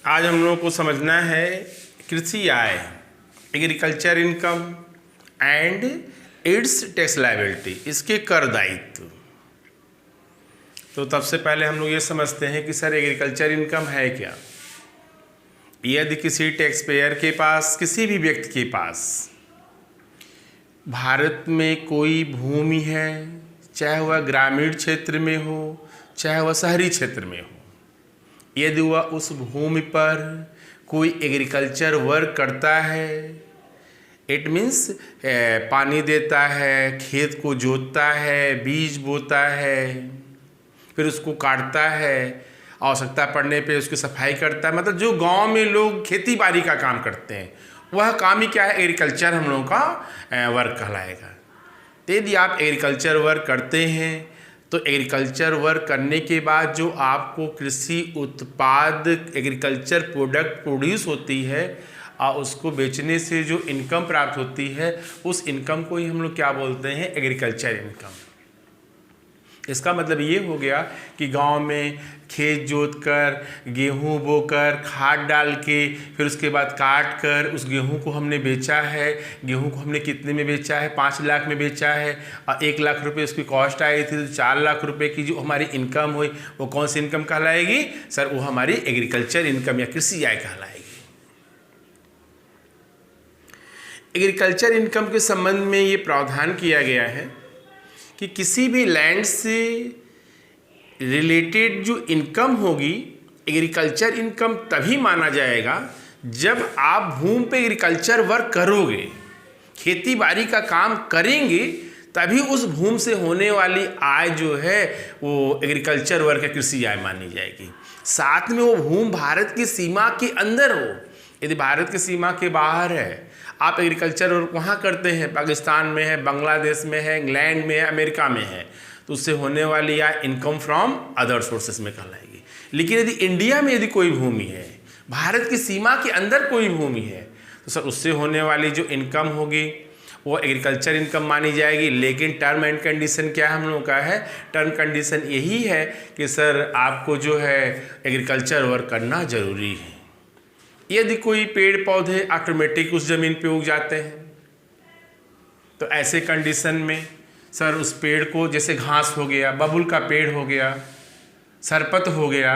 आज हम लोगों को समझना है कृषि आय, agriculture income and its tax liability, इसके कर दायित्व। तो सबसे पहले हम लोग ये समझते हैं कि सर एग्रीकल्चर इनकम है क्या। यदि किसी टैक्स पेयर के पास, किसी भी व्यक्ति के पास भारत में कोई भूमि है, चाहे वह ग्रामीण क्षेत्र में हो चाहे वह शहरी क्षेत्र में हो, यदि वह उस भूमि पर कोई एग्रीकल्चर वर्क करता है, इट मीन्स पानी देता है, खेत को जोतता है, बीज बोता है, फिर उसको काटता है, आवश्यकता पड़ने पे उसकी सफाई करता है, मतलब जो गांव में लोग खेती बाड़ी का काम करते हैं वह काम ही क्या है, एग्रीकल्चर हम लोगों का वर्क कहलाएगा। तो यदि आप एग्रीकल्चर वर्क करते हैं तो एग्रीकल्चर वर्क करने के बाद जो आपको कृषि उत्पाद, एग्रीकल्चर प्रोडक्ट प्रोड्यूस होती है और उसको बेचने से जो इनकम प्राप्त होती है, उस इनकम को ही हम लोग क्या बोलते हैं, एग्रीकल्चर इनकम। इसका मतलब ये हो गया कि गांव में खेत जोत कर, गेहूँ बोकर, खाद डाल के, फिर उसके बाद काट कर उस गेहूँ को हमने बेचा है। गेहूँ को हमने कितने में बेचा है, 5 लाख में बेचा है और 1 लाख रुपए उसकी कॉस्ट आई थी, तो 4 लाख रुपए की जो हमारी इनकम हुई वो कौन सी इनकम कहलाएगी सर, वो हमारी एग्रीकल्चर इनकम या कृषि आय कहलाएगी। एग्रीकल्चर इनकम के संबंध में ये प्रावधान किया गया है कि किसी भी लैंड से रिलेटेड जो इनकम होगी, एग्रीकल्चर इनकम तभी माना जाएगा जब आप भूमि पे एग्रीकल्चर वर्क करोगे, खेती बाड़ी का काम करेंगे, तभी उस भूमि से होने वाली आय जो है वो एग्रीकल्चर वर्क या कृषि आय मानी जाएगी। साथ में वो भूमि भारत की सीमा के अंदर हो। यदि भारत की सीमा के बाहर है, आप एग्रीकल्चर वर्क वहाँ करते हैं, पाकिस्तान में है, बांग्लादेश में है, इंग्लैंड में है, अमेरिका में है, तो उससे होने वाली या इनकम फ्रॉम अदर सोर्सेस में कहलाएगी। लेकिन यदि इंडिया में यदि कोई भूमि है, भारत की सीमा के अंदर कोई भूमि है, तो सर उससे होने वाली जो इनकम होगी वो एग्रीकल्चर इनकम मानी जाएगी। लेकिन टर्म एंड कंडीशन क्या हम लोगों का है, टर्म कंडीशन यही है कि सर आपको जो है एग्रीकल्चर वर्क करना जरूरी है। यदि कोई पेड़ पौधे ऑटोमेटिक उस ज़मीन पे उग जाते हैं तो ऐसे कंडीशन में सर उस पेड़ को, जैसे घास हो गया, बबुल का पेड़ हो गया, सरपत हो गया,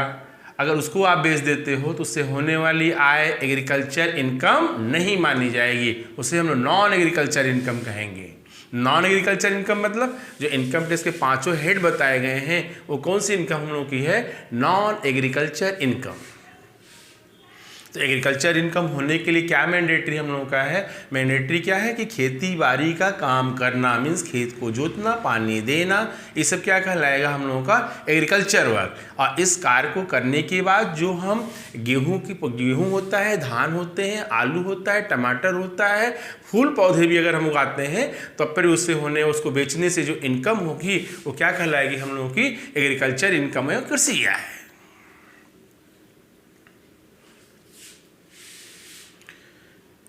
अगर उसको आप बेच देते हो तो उससे होने वाली आय एग्रीकल्चर इनकम नहीं मानी जाएगी। उसे हम लोग नॉन एग्रीकल्चर इनकम कहेंगे। नॉन एग्रीकल्चर इनकम मतलब जो इनकम टैक्स के 5 हेड बताए गए हैं वो कौन सी इनकम हम लोग की है, नॉन एग्रीकल्चर इनकम। तो एग्रीकल्चर इनकम होने के लिए क्या मैंडेटरी हम लोगों का है, मैंडेटरी क्या है कि खेती बाड़ी का काम करना, मीन्स खेत को जोतना, पानी देना, ये सब क्या कहलाएगा हम लोगों का एग्रीकल्चर वर्क। और इस कार्य को करने के बाद जो हम गेहूँ होता है, धान होते हैं, आलू होता है, टमाटर होता है, फूल पौधे भी अगर हम उगाते हैं तो फिर उससे होने, उसको बेचने से जो इनकम होगी वो क्या कहलाएगी हम लोगों की एग्रीकल्चर इनकम है, कृषि आय है।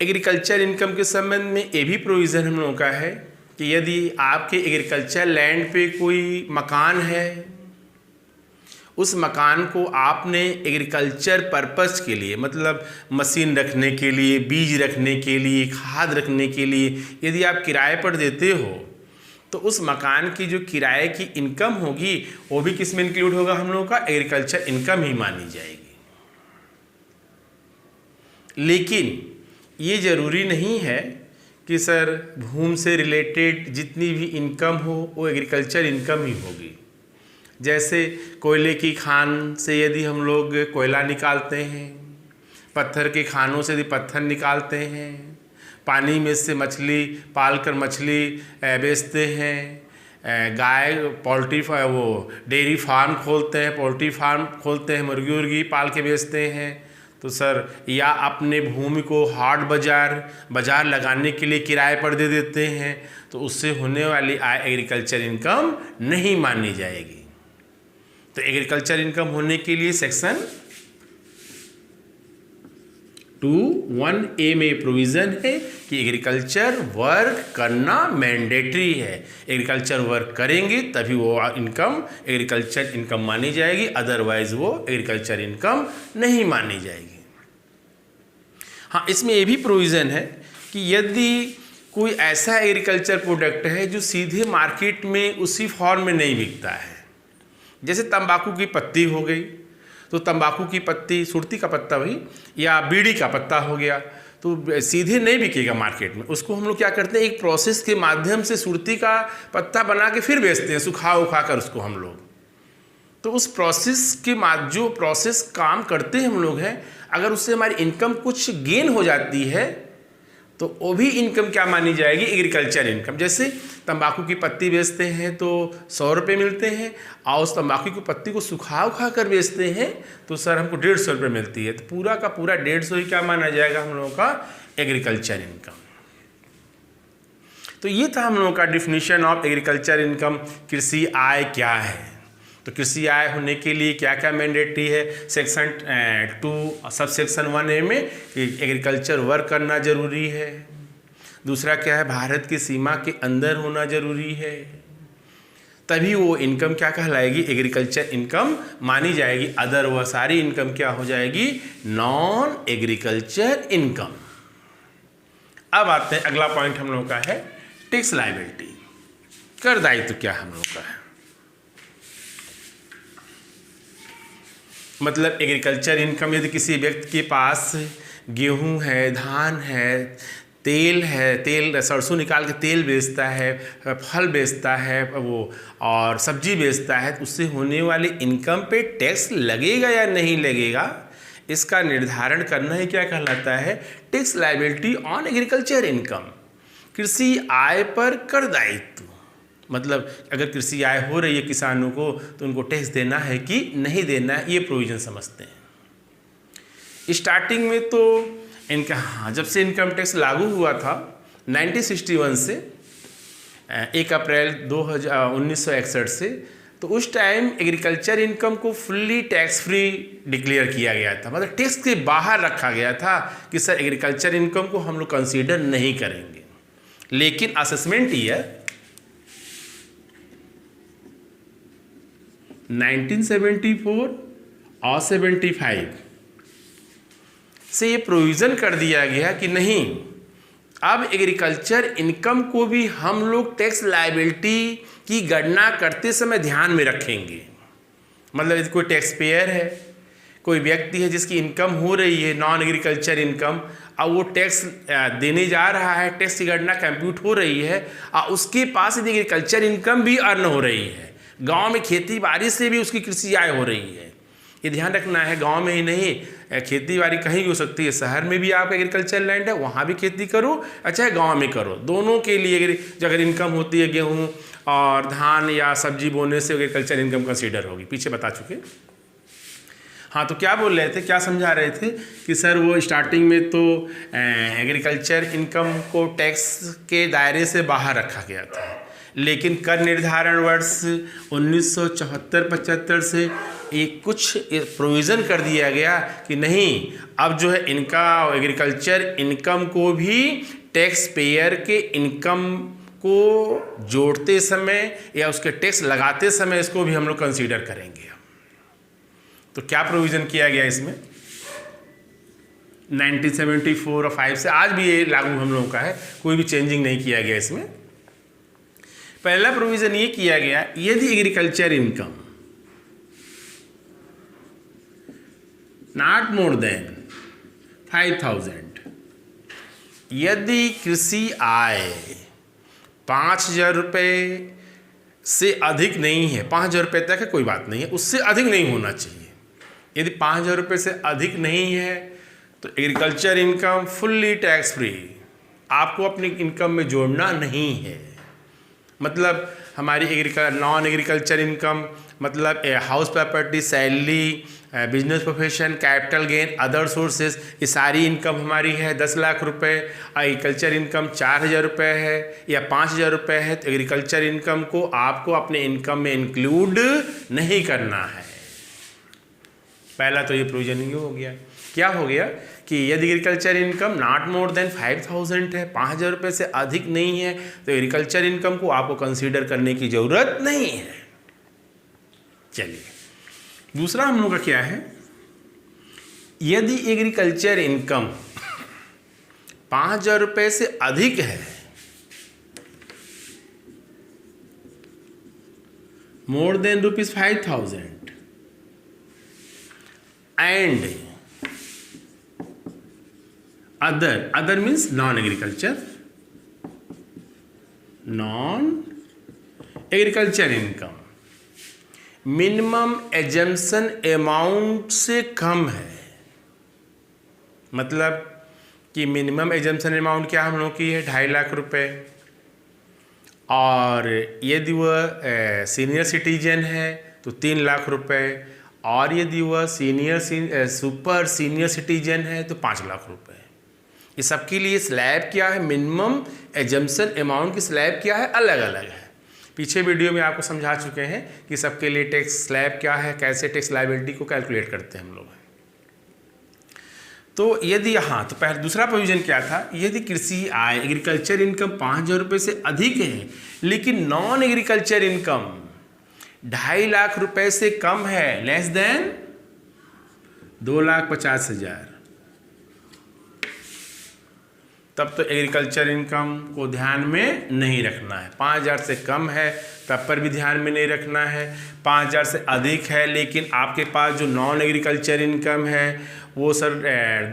एग्रीकल्चर इनकम के संबंध में ये भी प्रोविज़न हम लोगों का है कि यदि आपके एग्रीकल्चर लैंड पे कोई मकान है, उस मकान को आपने एग्रीकल्चर पर्पस के लिए, मतलब मशीन रखने के लिए, बीज रखने के लिए, खाद रखने के लिए यदि आप किराए पर देते हो तो उस मकान की जो किराए की इनकम होगी वो भी किस में इंक्लूड होगा, हम लोगों का एग्रीकल्चर इनकम ही मानी जाएगी। लेकिन ये ज़रूरी नहीं है कि सर भूमि से रिलेटेड जितनी भी इनकम हो वो एग्रीकल्चर इनकम ही होगी। जैसे कोयले की खान से यदि हम लोग कोयला निकालते हैं, पत्थर के खानों से यदि पत्थर निकालते हैं, पानी में से मछली पाल कर मछली बेचते हैं, गाय पोल्ट्री वो डेयरी फार्म खोलते हैं, पोल्ट्री फार्म खोलते हैं, मुर्गी उर्गी पाल के बेचते हैं, तो सर या अपने भूमि को हाट बाजार लगाने के लिए किराए पर दे देते हैं, तो उससे होने वाली आय एग्रीकल्चर इनकम नहीं मानी जाएगी। तो एग्रीकल्चर इनकम होने के लिए सेक्शन 2(1)A में प्रोविज़न है कि एग्रीकल्चर वर्क करना मैंडेटरी है। एग्रीकल्चर वर्क करेंगे तभी वो इनकम एग्रीकल्चर इनकम मानी जाएगी, अदरवाइज वो एग्रीकल्चर इनकम नहीं मानी जाएगी। हाँ, इसमें ये भी प्रोविज़न है कि यदि कोई ऐसा एग्रीकल्चर प्रोडक्ट है जो सीधे मार्केट में उसी फॉर्म में नहीं बिकता है, जैसे तंबाकू की पत्ती हो गई, तो तंबाकू की पत्ती, सुरती का पत्ता भाई, या बीड़ी का पत्ता हो गया, तो सीधे नहीं बिकेगा मार्केट में। उसको हम लोग क्या करते हैं, एक प्रोसेस के माध्यम से सुरती का पत्ता बना के फिर बेचते हैं, सुखा उखा कर उसको हम लोग। तो उस प्रोसेस के जो प्रोसेस काम करते हैं हम लोग हैं, अगर उससे हमारी इनकम कुछ गेन हो जाती है तो वो भी इनकम क्या मानी जाएगी, एग्रीकल्चर इनकम। जैसे तंबाकू की पत्ती बेचते हैं तो 100 रुपये मिलते हैं, और उस तंबाकू की पत्ती को सुखा उखा कर बेचते हैं तो सर हमको 150 रुपये मिलती है, तो पूरा का पूरा 150 ही क्या माना जाएगा हम लोगों का, एग्रीकल्चर इनकम। तो ये था हम लोगों का डिफिनीशन ऑफ एग्रीकल्चर इनकम। कृषि आय क्या है, तो कृषि आय होने के लिए क्या क्या मैंडेटरी है, सेक्शन 2 सब सेक्शन 1A में एग्रीकल्चर वर्क करना जरूरी है। दूसरा क्या है, भारत की सीमा के अंदर होना जरूरी है, तभी वो इनकम क्या कहलाएगी, एग्रीकल्चर इनकम मानी जाएगी। अदर वह सारी इनकम क्या हो जाएगी, नॉन एग्रीकल्चर इनकम। अब आते हैं अगला पॉइंट हम लोगों का है टैक्स लायबिलिटी, कर दायित्व क्या हम लोग का है। मतलब एग्रीकल्चर इनकम, यदि किसी व्यक्ति के पास गेहूं है, धान है, तेल है, तेल सरसों निकाल के तेल बेचता है, फल बेचता है वो, और सब्जी बेचता है, तो उससे होने वाले इनकम पे टैक्स लगेगा या नहीं लगेगा, इसका निर्धारण करना ही क्या कहलाता है, tax liability on agriculture income. कृषि आय पर कर दायित्व, मतलब अगर कृषि आय हो रही है किसानों को तो उनको टैक्स देना है कि नहीं देना है, ये प्रोविज़न समझते हैं। स्टार्टिंग में तो इनका, हाँ, जब से इनकम टैक्स लागू हुआ था 1961 से 1 अप्रैल 1961 से, तो उस टाइम एग्रीकल्चर इनकम को फुल्ली टैक्स फ्री डिक्लेयर किया गया था, मतलब टैक्स के बाहर रखा गया था कि सर एग्रीकल्चर इनकम को हम लोग कंसीडर नहीं करेंगे। लेकिन असेसमेंट ईयर 1974 और 75 से ये प्रोविज़न कर दिया गया कि नहीं, अब एग्रीकल्चर इनकम को भी हम लोग टैक्स लायबिलिटी की गणना करते समय ध्यान में रखेंगे। मतलब यदि कोई टैक्स पेयर है, कोई व्यक्ति है जिसकी इनकम हो रही है नॉन एग्रीकल्चर इनकम, अब वो टैक्स देने जा रहा है, टैक्स की गणना कंप्यूट हो रही है, और उसके पास यदि एग्रीकल्चर इनकम भी अर्न हो रही है, गांव में खेती बाड़ी से भी उसकी कृषि आय हो रही है, ये ध्यान रखना है। गांव में ही नहीं, खेती बाड़ी कहीं भी हो सकती है, शहर में भी आप एग्रीकल्चर लैंड है वहाँ भी खेती करो, अच्छा गांव में करो, दोनों के लिए अगर इनकम होती है गेहूँ और धान या सब्जी बोने से एग्रीकल्चर इनकम कंसीडर होगी, पीछे बता चुके। हाँ, तो क्या बोल रहे थे, क्या समझा रहे थे कि सर वो स्टार्टिंग में तो एग्रीकल्चर इनकम को टैक्स के दायरे से बाहर रखा गया था, लेकिन कर निर्धारण वर्ष 1974-75 से एक कुछ प्रोविज़न कर दिया गया कि नहीं, अब जो है इनका एग्रीकल्चर इनकम को भी टैक्स पेयर के इनकम को जोड़ते समय या उसके टैक्स लगाते समय इसको भी हम लोग कंसीडर करेंगे। तो क्या प्रोविज़न किया गया इसमें 1974 और 5 से आज भी ये लागू हम लोगों का है, कोई भी चेंजिंग नहीं किया गया इसमें। पहला प्रोविज़न ये किया गया, यदि agriculture income not more than 5,000, यदि कृषि आय 5,000 रुपये से अधिक नहीं है, 5,000 रुपये तक है कोई बात नहीं है, उससे अधिक नहीं होना चाहिए। यदि 5,000 रुपये से अधिक नहीं है तो agriculture income fully tax free, आपको अपनी इनकम में जोड़ना नहीं है। मतलब हमारी नॉन एग्रीकल्चर इनकम मतलब house property, salary, business profession, capital gain, other sources, ये सारी इनकम हमारी है 10 लाख रुपए। एग्रीकल्चर इनकम 4,000 रुपये है या 5,000 रुपये है, तो एग्रीकल्चर इनकम को आपको अपने इनकम में इंक्लूड नहीं करना है। पहला तो ये प्रोविजनिंग हो गया। क्या हो गया कि यदि agriculture income not more than 5,000 है, 5,000 रुपये से अधिक नहीं है, तो एग्रीकल्चर इनकम को आपको कंसीडर करने की ज़रूरत नहीं है। चलिए, दूसरा हम लोग का क्या है, यदि एग्रीकल्चर इनकम 5,000 रुपये से अधिक है, more than ₹5,000 and other means non agriculture income minimum assumption amount से कम है। मतलब कि मिनिमम एजम्पशन अमाउंट क्या हम लोग की है 2.5 लाख रुपए, और यदि वह सीनियर सिटीजन है तो 3 लाख रुपए, और यदि वह सुपर सीनियर सिटीजन है तो 5 लाख रुपए। ये सबके लिए स्लैब क्या है, मिनिमम एजम्पशन अमाउंट की स्लैब क्या है, अलग अलग है। पीछे वीडियो में आपको समझा चुके हैं कि सबके लिए टैक्स स्लैब क्या है, कैसे टैक्स लायबिलिटी को कैलकुलेट करते हैं हम लोग। तो यदि तो पहले दूसरा प्रोविजन क्या था, यदि कृषि आय एग्रीकल्चर इनकम 5,000 रुपये से अधिक है लेकिन नॉन एग्रीकल्चर इनकम 2.5 लाख रुपए से कम है, लेस देन 2,50,000, तब तो एग्रीकल्चर इनकम को ध्यान में नहीं रखना है। 5,000 से कम है तब पर भी ध्यान में नहीं रखना है। 5,000 से अधिक है लेकिन आपके पास जो नॉन एग्रीकल्चर इनकम है वो सर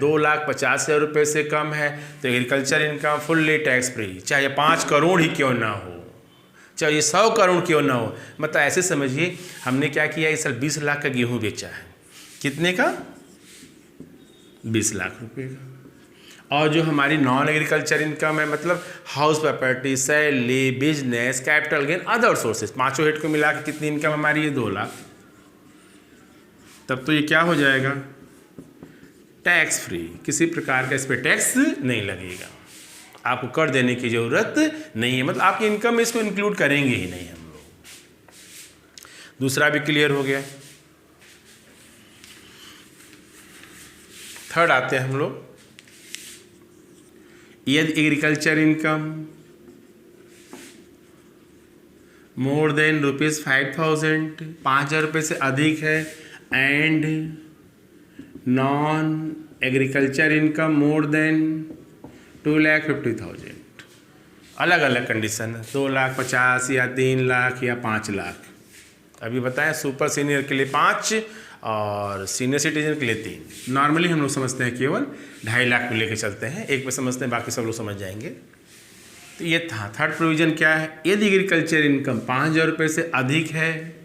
2,50,000 रुपये से कम है, तो agriculture income fully tax free, चाहे 5 करोड़ ही क्यों ना हो, चाहे 100 करोड़ क्यों ना हो। मतलब ऐसे समझिए हमने क्या किया, इस साल 20 लाख का गेहूँ बेचा है, कितने का, 20 लाख रुपये का। और जो हमारी नॉन एग्रीकल्चर इनकम है, मतलब house property, salary, business, capital gain, other sources, पांचों हेड को मिला के कितनी इनकम हमारी है, 2 लाख। तब तो ये क्या हो जाएगा, टैक्स फ्री, किसी प्रकार का इस पर टैक्स नहीं लगेगा, आपको कर देने की ज़रूरत नहीं है। मतलब आपकी इनकम में इसको इंक्लूड करेंगे ही नहीं हम लोग। दूसरा भी क्लियर हो गया। थर्ड आते हैं हम लोग, यदि एग्रीकल्चर इनकम मोर देन ₹5,000, 5,000 रुपये से अधिक है, and non agriculture income more than 2,50,000, अलग अलग कंडीशन है, 2,50,000 या 3 लाख या 5 लाख। अभी बताएं, सुपर सीनियर के लिए 5 और सीनियर सिटीजन के लिए 3। नॉर्मली हम लोग समझते हैं केवल 2.5 लाख को लेकर चलते हैं, एक पे समझते हैं, बाकी सब लोग समझ जाएंगे। तो ये था थर्ड प्रोविजन क्या है, यदि एग्रीकल्चर इनकम 5,000 रुपये से अधिक है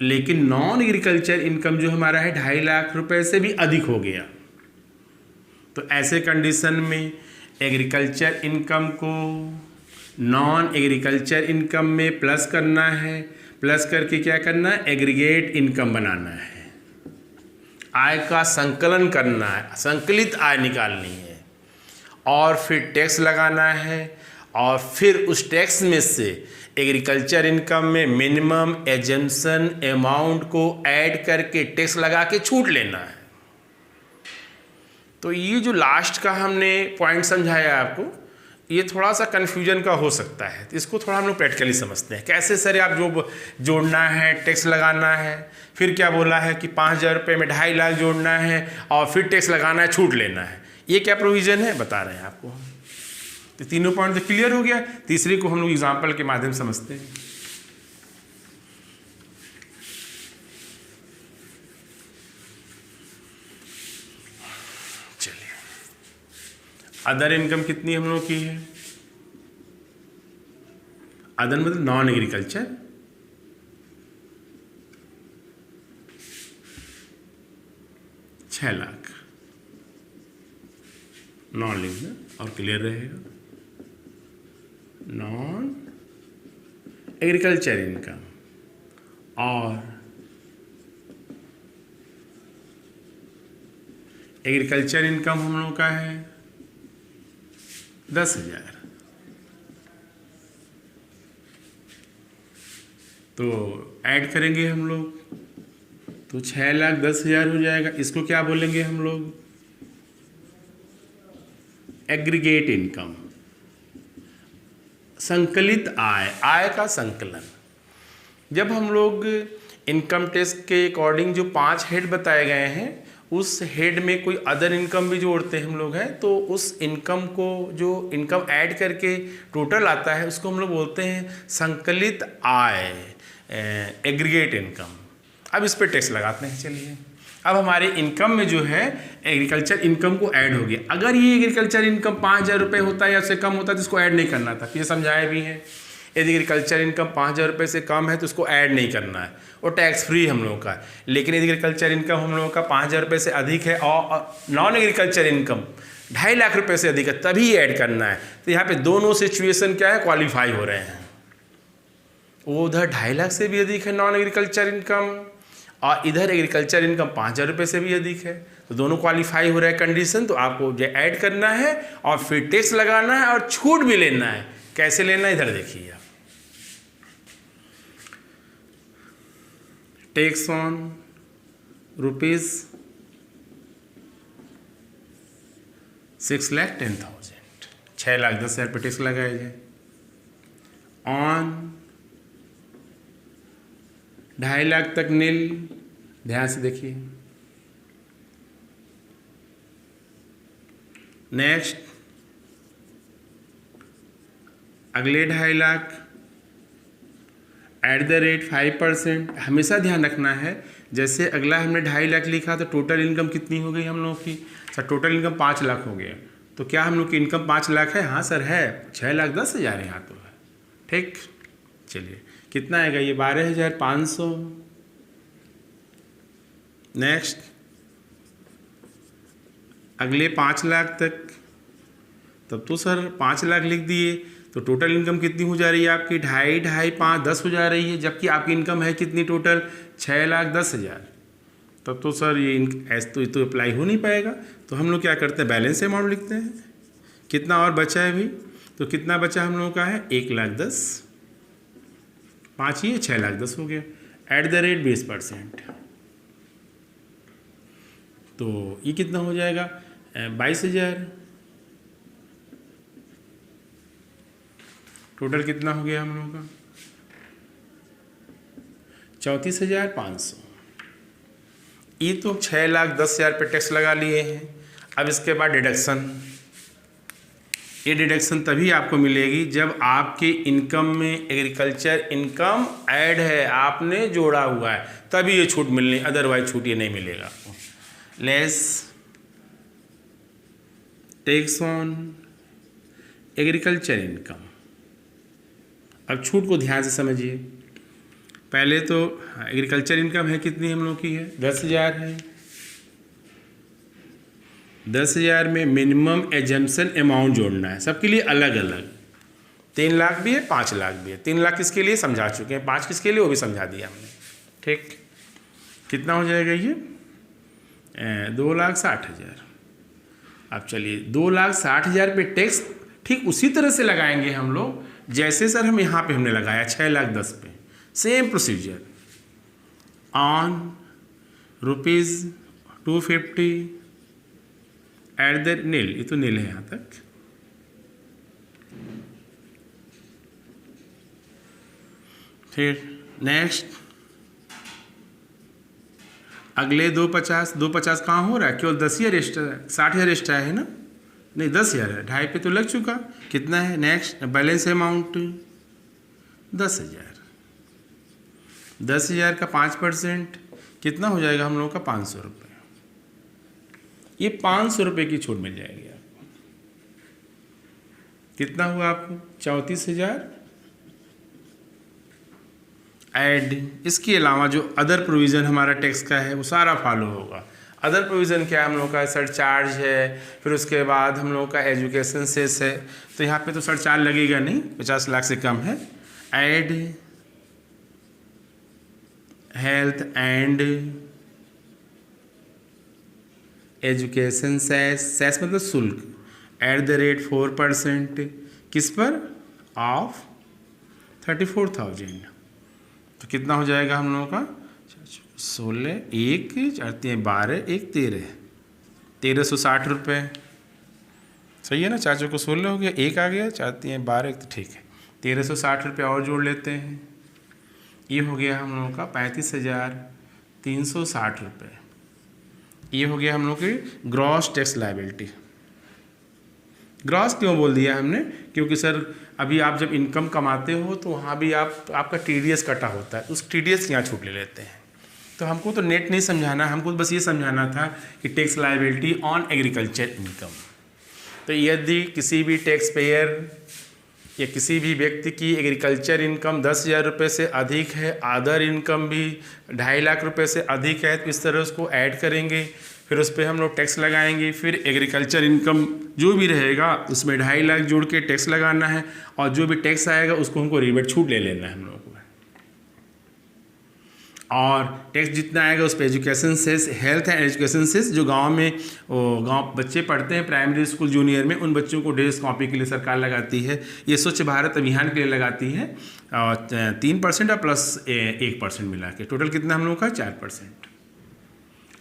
लेकिन नॉन एग्रीकल्चर इनकम जो हमारा है 2.5 लाख रुपए से भी अधिक हो गया, तो ऐसे कंडीशन में एग्रीकल्चर इनकम को नॉन एग्रीकल्चर इनकम में प्लस करना है, प्लस करके क्या करना है, एग्रीगेट इनकम बनाना है, आय का संकलन करना है, संकलित आय निकालनी है, और फिर टैक्स लगाना है, और फिर उस टैक्स में से एग्रीकल्चर इनकम में मिनिमम एजम्पशन अमाउंट को ऐड करके टैक्स लगा के छूट लेना है। तो ये जो लास्ट का हमने पॉइंट समझाया आपको, ये थोड़ा सा कन्फ्यूजन का हो सकता है, तो इसको थोड़ा हम लोग प्रैक्टिकली समझते हैं। कैसे सर, आप जो जोड़ना है, टैक्स लगाना है, फिर क्या बोला है कि 5,000 रुपये में 2.5 लाख जोड़ना है और फिर टैक्स लगाना है, छूट लेना है, ये क्या प्रोविज़न है बता रहे हैं आपको। तो तीनों पॉइंट तो क्लियर हो गया। तीसरे को हम लोग एग्जाम्पल के माध्यम से समझते हैं। चलिए, अदर इनकम कितनी हम लोग की है, अदर मतलब नॉन एग्रीकल्चर, ₹6 लाख, नॉन लिखना और क्लियर रहेगा। नॉन एग्रीकल्चर इनकम और एग्रीकल्चर इनकम हम लोग का है 10,000, तो ऐड करेंगे हम लोग तो 6,10,000 हो जाएगा। इसको क्या बोलेंगे हम लोग, एग्रीगेट इनकम, संकलित आय, आय का संकलन। जब हम लोग इनकम टैक्स के अकॉर्डिंग जो 5 हेड बताए गए हैं, उस हेड में कोई अदर इनकम भी जोड़ते हैं हम लोग हैं, तो उस इनकम को जो इनकम ऐड करके टोटल आता है उसको हम लोग बोलते हैं संकलित आय, एग्रीगेट इनकम। अब इस पर टैक्स लगाते हैं। चलिए, अब हमारे इनकम में जो है एग्रीकल्चर इनकम को ऐड हो गया। अगर ये एग्रीकल्चर इनकम 5,000 रुपये होता है या उससे कम होता है तो इसको ऐड नहीं करना था, ये समझाया भी है। यदि एग्रीकल्चर इनकम 5,000 रुपये से कम है तो उसको ऐड नहीं करना है, वो टैक्स फ्री हम लोगों का। लेकिन यदि एग्रीकल्चर इनकम हम लोगों का 5,000 रुपये से अधिक है और नॉन एग्रीकल्चर इनकम 2.5 लाख रुपये से अधिक है, तभी ऐड करना है। तो यहाँ पे दोनों सिचुएशन क्या है, क्वालिफाई हो रहे हैं। वो उधर 2.5 लाख से भी अधिक है नॉन एग्रीकल्चर इनकम, और इधर एग्रीकल्चर इनकम 5,000 रुपये से भी अधिक है, तो दोनों क्वालिफाई हो रहा है कंडीशन। तो आपको जो ऐड करना है और फिर टैक्स लगाना है और छूट भी लेना है। कैसे लेना है, इधर देखिए आप। टैक्स ऑन रुपीज 6,10,000, 6,10,000 पे टैक्स लगाया जाए। ऑन 2.5 लाख तक नील, ध्यान से देखिए। नेक्स्ट, अगले 2.5 लाख एट द रेट 5%। हमेशा ध्यान रखना है, जैसे अगला हमने 2.5 लाख लिखा तो टोटल इनकम कितनी हो गई हम लोगों की, सर टोटल इनकम 5 लाख हो गया। तो क्या हम लोग की इनकम 5 लाख है? हाँ सर है, 6,10,000 यहाँ तो है। ठीक, चलिए कितना आएगा ये, 12,500। नेक्स्ट, अगले 5 लाख तक, तब तो सर 5 लाख लिख दिए तो टोटल इनकम कितनी हो जा रही है आपकी, 2.5, 5, 10 हो जा रही है, जबकि आपकी इनकम है कितनी टोटल, 6,10,000। तब तो सर ये ऐसे तो अप्लाई हो नहीं पाएगा। तो हम लोग क्या करते हैं, बैलेंस अमाउंट लिखते हैं। कितना और बचा है अभी, तो कितना बचा हम लोगों का है, 1,10,000, 5 ये 6,10,000 हो गया, एट द रेट 20%। तो ये कितना हो जाएगा, 22,000। टोटल कितना हो गया हम लोगों का, 34,500। ये तो 6,10,000 पे टैक्स लगा लिए हैं। अब इसके बाद डिडक्शन, ये डिडक्शन तभी आपको मिलेगी जब आपके इनकम में एग्रीकल्चर इनकम ऐड है, आपने जोड़ा हुआ है, तभी ये छूट मिलनी, अदरवाइज छूट ये नहीं मिलेगा आपको। Less tax on agriculture income. अब छूट को ध्यान से समझिए। पहले तो एग्रीकल्चर इनकम है कितनी हम लोग की है, 10,000 है। 10,000 में मिनिमम एजम्पशन अमाउंट जोड़ना है, सबके लिए अलग अलग। 3 लाख भी है, 5 लाख भी है। 3 लाख किसके लिए समझा चुके हैं, 5 किसके लिए वो भी समझा दिया हमने। ठीक, कितना हो जाएगा ये, 2,60,000। अब चलिए 2,60,000 पे टैक्स ठीक उसी तरह से लगाएंगे हम लोग जैसे सर हम यहाँ पे हमने लगाया 6,10,000 पे। Same procedure, on rupees 250 at the nil, ये तो नील है यहाँ तक। फिर नेक्स्ट, अगले 250 कहाँ हो रहा है, केवल 10,000 एक्स्ट्रा, 60,000 एक्स्ट्रा है ना, नहीं 10,000 है, 2.5 पे तो लग चुका। कितना है नेक्स्ट, बैलेंस अमाउंट 10,000। 10,000 का 5% कितना हो जाएगा हम लोगों का, 500 रुपये। ये 500 रुपये की छूट मिल जाएगी आपको। कितना हुआ आपको, 34,000 ऐड। इसके अलावा जो अदर प्रोविज़न हमारा टैक्स का है वो सारा फॉलो होगा। अदर प्रोविज़न क्या है हम लोग का, सरचार्ज है, फिर उसके बाद हम लोग का एजुकेशन सेस है। तो यहाँ पे तो सरचार्ज लगेगा नहीं, 50 लाख से कम है। Add health and education cess, cess मतलब शुल्क, एट द रेट 4%। किस पर, ऑफ 34,000। तो कितना हो जाएगा हम लोगों का, 16, 1, 4, 12, 1, 13, 1,360 रुपये। सही है ना, चाचों को 16 हो गया, 1 आ गया, 4, 3, 12, 1, तो ठीक है। 1,360 रुपये और जोड़ लेते हैं। ये हो गया हम लोगों का 35,360 रुपये। ये हो गया हम लोग की ग्रॉस टैक्स लायबिलिटी। ग्रॉस क्यों बोल दिया हमने? क्योंकि सर अभी आप जब इनकम कमाते हो तो वहाँ भी आपका TDS कटा होता है, उस TDS यहाँ छूट ले लेते हैं। तो हमको तो नेट नहीं समझाना, हमको बस ये समझाना था कि tax liability on agriculture income. तो यदि किसी भी टैक्स पेयर या किसी भी व्यक्ति की एग्रीकल्चर इनकम 10,000 रुपये से अधिक है, अदर इनकम भी 2.5 लाख रुपये से अधिक है, तो इस तरह उसको ऐड करेंगे, फिर उस पर हम लोग टैक्स लगाएंगे। फिर एग्रीकल्चर इनकम जो भी रहेगा उसमें 2.5 लाख जोड़ के टैक्स लगाना है, और जो भी टैक्स आएगा उसको हमको रिबेट छूट ले लेना है हम लोग को। और टैक्स जितना आएगा उस पर education cess, health and education cess, जो गांव में गांव बच्चे पढ़ते हैं प्राइमरी स्कूल जूनियर में, उन बच्चों को ड्रेस कॉपी के लिए सरकार लगाती है। ये स्वच्छ भारत अभियान के लिए लगाती है, 3% और प्लस 1% मिला के टोटल कितना हम लोगों का 4%।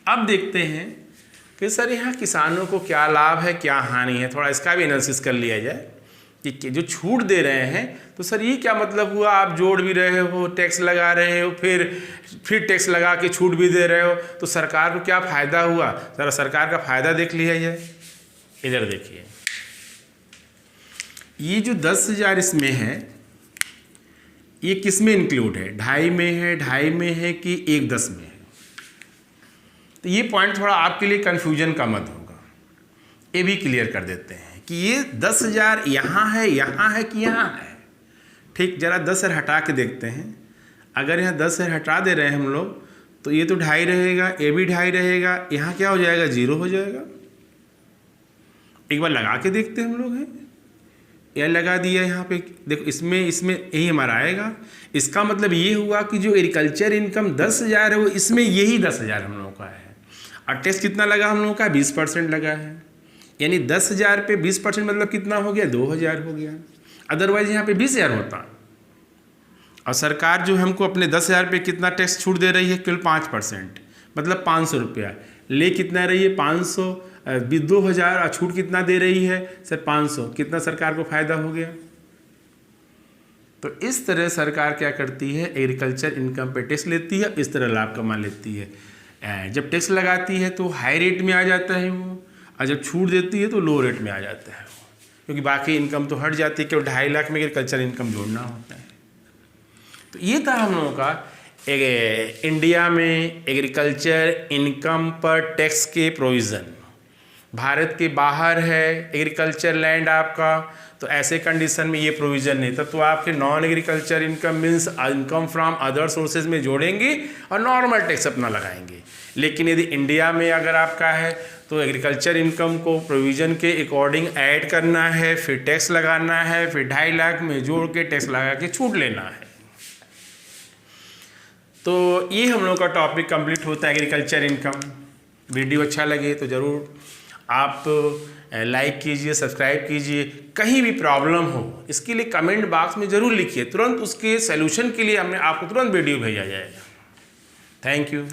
अब देखते हैं कि सर यहाँ किसानों को क्या लाभ है, क्या हानि है, थोड़ा इसका भी एनालिसिस कर लिया जाए कि जो छूट दे रहे हैं तो सर ये क्या मतलब हुआ? आप जोड़ भी रहे हो, टैक्स लगा रहे हो, फिर टैक्स लगा के छूट भी दे रहे हो, तो सरकार को क्या फ़ायदा हुआ? सर सरकार का फ़ायदा देख लिया जाए। इधर देखिए, ये जो 10,000 इसमें है, ये किस में इंक्लूड है? 2.5 में है, 2.5 में है कि 1/10 में है? तो ये पॉइंट थोड़ा आपके लिए कन्फ्यूजन का मत होगा, ये भी क्लियर कर देते हैं कि ये 10,000 यहाँ है कि यहाँ है। ठीक, जरा 10,000 हटा के देखते हैं। अगर यहाँ 10,000 हटा दे रहे हैं हम लोग तो ये तो 2.5 रहेगा, ये भी 2.5 रहेगा, यहाँ क्या हो जाएगा? 0 हो जाएगा। एक बार लगा के देखते हैं हम लोग, हैं यह लगा दिया यहाँ पे, देखो इसमें यही हमारा आएगा। इसका मतलब ये हुआ कि जो एग्रीकल्चर इनकम 10,000 है वो इसमें यही 10,000 हम लोगों का है, और टैक्स कितना लगा हम लोगों का? 20% लगा है। यानी 10,000 पे 20% मतलब कितना हो गया? 2,000 हो गया। अदरवाइज यहाँ पे 20,000 होता, और सरकार जो हमको अपने 10,000 पे कितना टैक्स छूट दे रही है? केवल 5%, मतलब 500 रुपया ले कितना रही है? 500, 2,000, और छूट कितना दे रही है सर? 500। कितना सरकार को फायदा हो गया? तो इस तरह सरकार क्या करती है? एग्रीकल्चर इनकम पे टैक्स लेती है, इस तरह लाभ कमा लेती है। जब टैक्स लगाती है तो हाई रेट में आ जाता है वो, और जब छूट देती है तो लो रेट में आ जाता है वो, क्योंकि बाकी इनकम तो हट जाती है, केवल 2.5 लाख में एग्रीकल्चर इनकम जोड़ना होता है। तो ये था हम लोगों का इंडिया में एग्रीकल्चर इनकम पर टैक्स के प्रोविज़न। भारत के बाहर है एग्रीकल्चर लैंड आपका, तो ऐसे कंडीशन में ये प्रोविज़न नहीं, तब तो आपके non agriculture income means income from other sources में जोड़ेंगे और नॉर्मल टैक्स अपना लगाएंगे। लेकिन यदि इंडिया में अगर आपका है तो एग्रीकल्चर इनकम को प्रोविज़न के अकॉर्डिंग ऐड करना है, फिर टैक्स लगाना है, फिर 2.5 लाख में जोड़ के टैक्स लगा के छूट लेना है। तो ये हम लोग का टॉपिक कंप्लीट होता है एग्रीकल्चर इनकम। वीडियो अच्छा लगे तो ज़रूर आप लाइक कीजिए, सब्सक्राइब कीजिए। कहीं भी प्रॉब्लम हो इसके लिए कमेंट बॉक्स में ज़रूर लिखिए, तुरंत उसके सलूशन के लिए आपको तुरंत वीडियो भेजा जाएगा। Thank you.